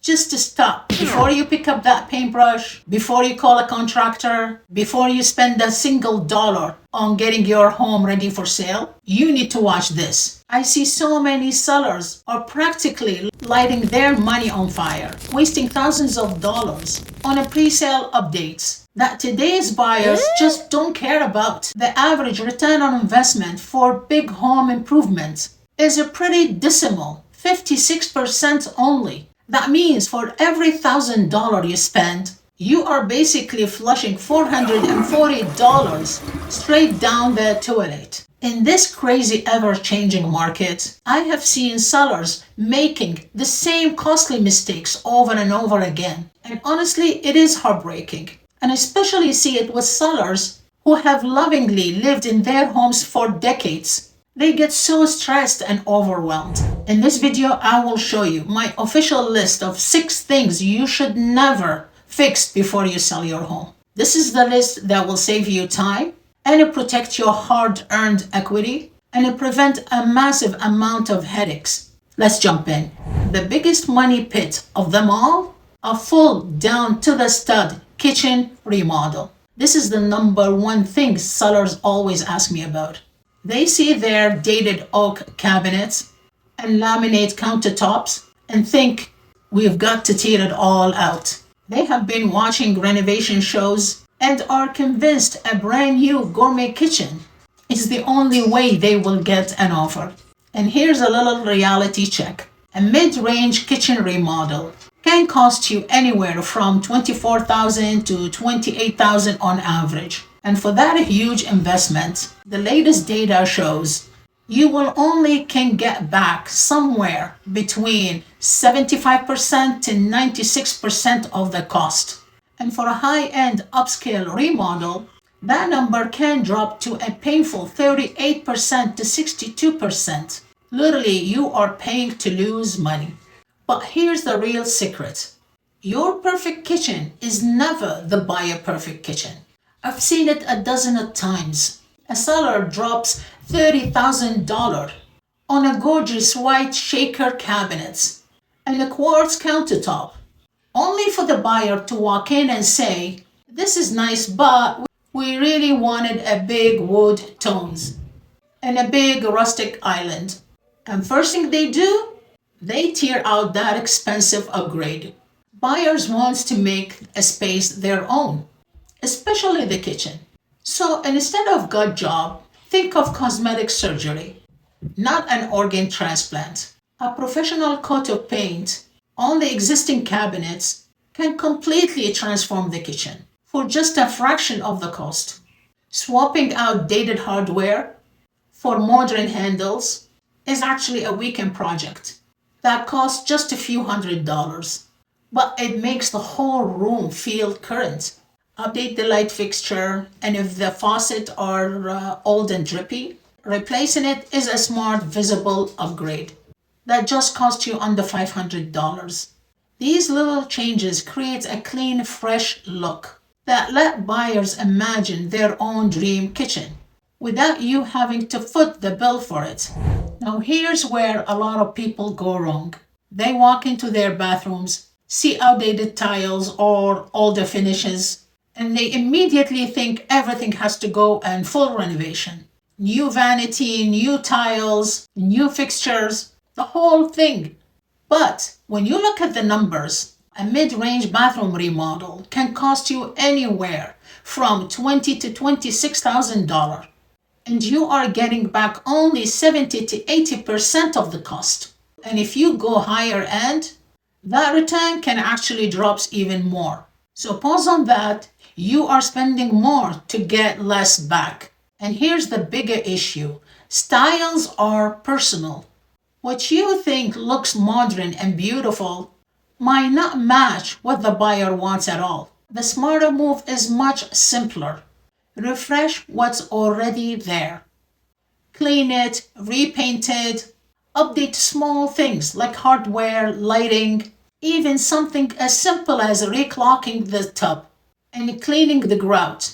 just to stop. Before you pick up that paintbrush, before you call a contractor, before you spend a single dollar on getting your home ready for sale, you need to watch this. I see so many sellers are practically lighting their money on fire, wasting thousands of dollars on a pre-sale updates that today's buyers just don't care about. The average return on investment for big home improvements is a pretty dismal 56% only. That means for every $1,000 you spend, you are basically flushing $440 straight down the toilet. In this crazy ever-changing market, I have seen sellers making the same costly mistakes over and over again. And honestly, it is heartbreaking. And I especially see it with sellers who have lovingly lived in their homes for decades. They get so stressed and overwhelmed. In this video, I will show you my official list of 6 things you should never fix before you sell your home. This is the list that will save you time, and it protect your hard-earned equity, and it prevent a massive amount of headaches. Let's jump in. The biggest money pit of them all, a full down to the stud kitchen remodel. This is the number one thing sellers always ask me about. They see their dated oak cabinets and laminate countertops and think we've got to tear it all out. They have been watching renovation shows and are convinced a brand new gourmet kitchen is the only way they will get an offer. And here's a little reality check. A mid-range kitchen remodel can cost you anywhere from $24,000 to $28,000 on average. And for that huge investment, the latest data shows you will only can get back somewhere between 75% to 96% of the cost. And for a high-end upscale remodel, that number can drop to a painful 38% to 62%. Literally, you are paying to lose money. But here's the real secret. Your perfect kitchen is never the buyer perfect kitchen. I've seen it a dozen of times. A seller drops $30,000 on a gorgeous white shaker cabinets and a quartz countertop, only for the buyer to walk in and say, "This is nice, but we really wanted a big wood tones and a big rustic island." And first thing they do, they tear out that expensive upgrade. Buyers want to make a space their own, especially the kitchen. So instead of gut job, think of cosmetic surgery, not an organ transplant. A professional coat of paint on the existing cabinets can completely transform the kitchen for just a fraction of the cost. Swapping out dated hardware for modern handles is actually a weekend project that costs just a few $100s, but it makes the whole room feel current. Update the light fixture, and if the faucet are old and drippy, replacing it is a smart visible upgrade that just costs you under $500. These little changes create a clean, fresh look that let buyers imagine their own dream kitchen without you having to foot the bill for it. Now here's where a lot of people go wrong. They walk into their bathrooms, see outdated tiles or older finishes, and they immediately think everything has to go in full renovation. New vanity, new tiles, new fixtures, the whole thing. But when you look at the numbers, a mid-range bathroom remodel can cost you anywhere from $20,000 to $26,000. And you are getting back only 70 to 80% of the cost. And if you go higher end, that return can actually drop even more. So pause on that. You are spending more to get less back. And here's the bigger issue. Styles are personal. What you think looks modern and beautiful might not match what the buyer wants at all. The smarter move is much simpler. Refresh what's already there. Clean it, repaint it, update small things like hardware, lighting, even something as simple as reclocking the tub and cleaning the grout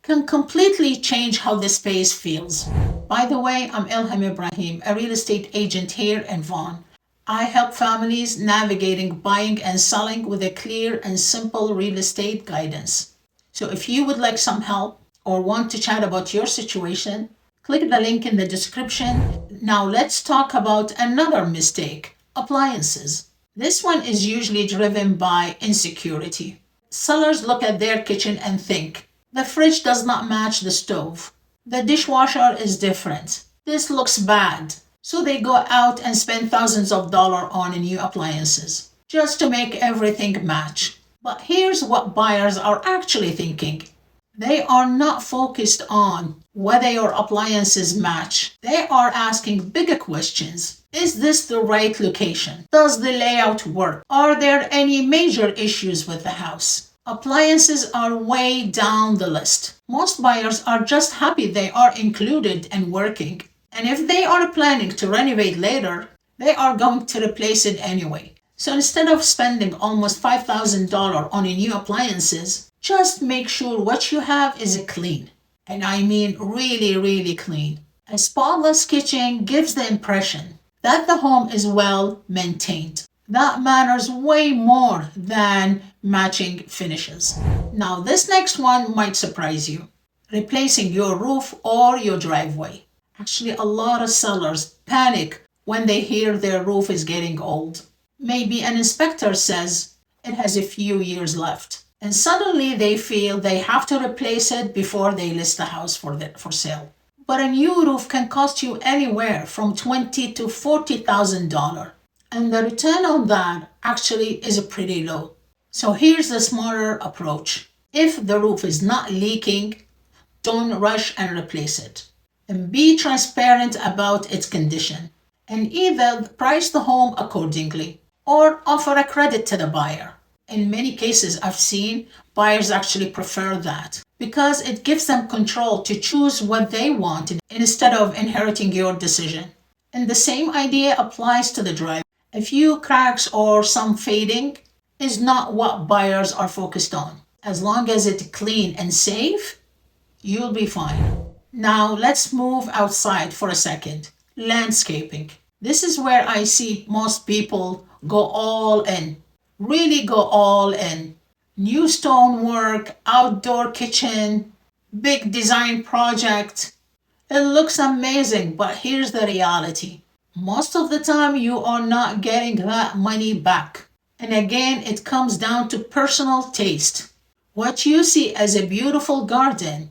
can completely change how the space feels. By the way, I'm Ilham Ibrahim, a real estate agent here in Vaughan. I help families navigating buying and selling with a clear and simple real estate guidance. So if you would like some help or want to chat about your situation, click the link in the description. Now let's talk about another mistake: appliances. This one is usually driven by insecurity. Sellers look at their kitchen and think, the fridge does not match the stove. The dishwasher is different. This looks bad. So they go out and spend thousands of dollars on new appliances just to make everything match. But here's what buyers are actually thinking. They are not focused on whether your appliances match. They are asking bigger questions. Is this the right location? Does the layout work? Are there any major issues with the house? Appliances are way down the list. Most buyers are just happy they are included and working. And if they are planning to renovate later, they are going to replace it anyway. So instead of spending almost $5,000 on new appliances, just make sure what you have is clean. And I mean really, really clean. A spotless kitchen gives the impression that the home is well maintained. That matters way more than matching finishes. Now this next one might surprise you. Replacing your roof or your driveway. Actually, a lot of sellers panic when they hear their roof is getting old. Maybe an inspector says it has a few years left, and suddenly they feel they have to replace it before they list the house for sale. But a new roof can cost you anywhere from $20,000 to $40,000, and the return on that actually is pretty low. So here's the smarter approach. If the roof is not leaking, don't rush and replace it. And be transparent about its condition, and either price the home accordingly or offer a credit to the buyer. In many cases, I've seen buyers actually prefer that because it gives them control to choose what they want instead of inheriting your decision. And the same idea applies to the drive. A few cracks or some fading is not what buyers are focused on. As long as it's clean and safe, you'll be fine. Now let's move outside for a second. Landscaping. This is where I see most people go all in. Really go all in. New stonework, outdoor kitchen, big design project. It looks amazing, but here's the reality. Most of the time you are not getting that money back. And again, it comes down to personal taste. What you see as a beautiful garden,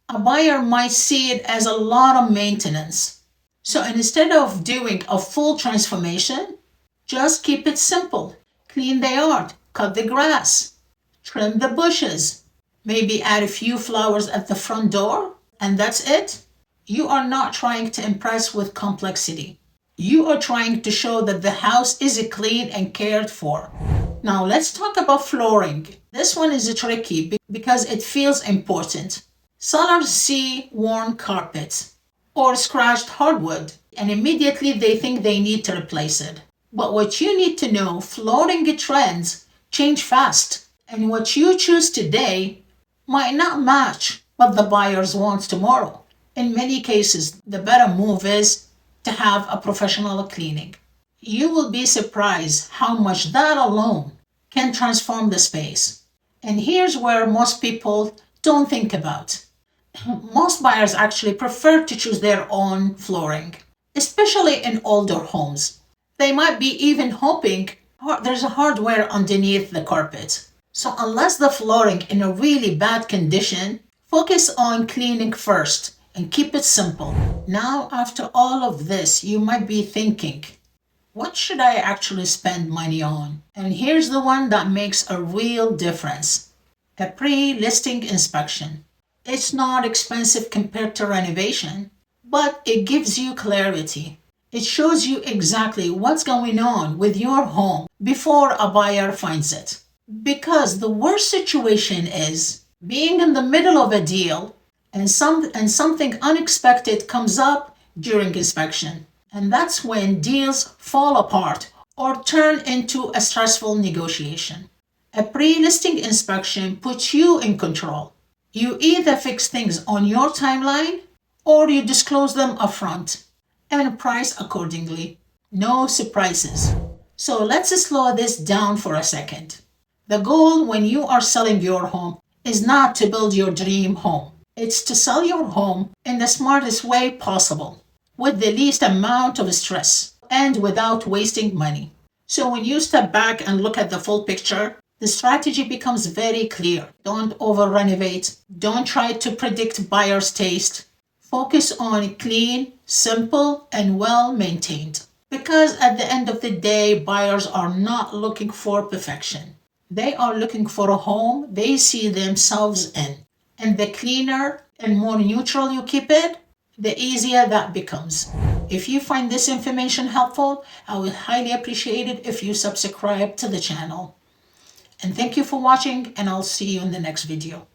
a buyer might see it as a lot of maintenance. So instead of doing a full transformation, just keep it simple. Clean the yard, cut the grass, trim the bushes, maybe add a few flowers at the front door, and that's it. You are not trying to impress with complexity. You are trying to show that the house is clean and cared for. Now let's talk about flooring. This one is tricky because it feels important. Sellers see worn carpets or scratched hardwood and immediately they think they need to replace it. But what you need to know, flooring trends change fast, and what you choose today might not match what the buyers want tomorrow. In many cases, the better move is to have a professional cleaning. You will be surprised how much that alone can transform the space. And here's where most people don't think about. Most buyers actually prefer to choose their own flooring, especially in older homes. They might be even hoping there's a hardware underneath the carpet. So unless the flooring in a really bad condition, focus on cleaning first and keep it simple. Now, after all of this, you might be thinking, what should I actually spend money on? And here's the one that makes a real difference. A pre-listing inspection. It's not expensive compared to renovation, but it gives you clarity. It shows you exactly what's going on with your home before a buyer finds it. Because the worst situation is being in the middle of a deal and something unexpected comes up during inspection. And that's when deals fall apart or turn into a stressful negotiation. A pre-listing inspection puts you in control. You either fix things on your timeline or you disclose them upfront and price accordingly. No surprises. So let's slow this down for a second. The goal when you are selling your home is not to build your dream home. It's to sell your home in the smartest way possible, with the least amount of stress and without wasting money. So when you step back and look at the full picture, the strategy becomes very clear. Don't over renovate. Don't try to predict buyer's taste. Focus on clean, simple, and well maintained. Because at the end of the day, buyers are not looking for perfection. They are looking for a home they see themselves in. And the cleaner and more neutral you keep it, the easier that becomes. If you find this information helpful, I would highly appreciate it if you subscribe to the channel. And thank you for watching, and I'll see you in the next video.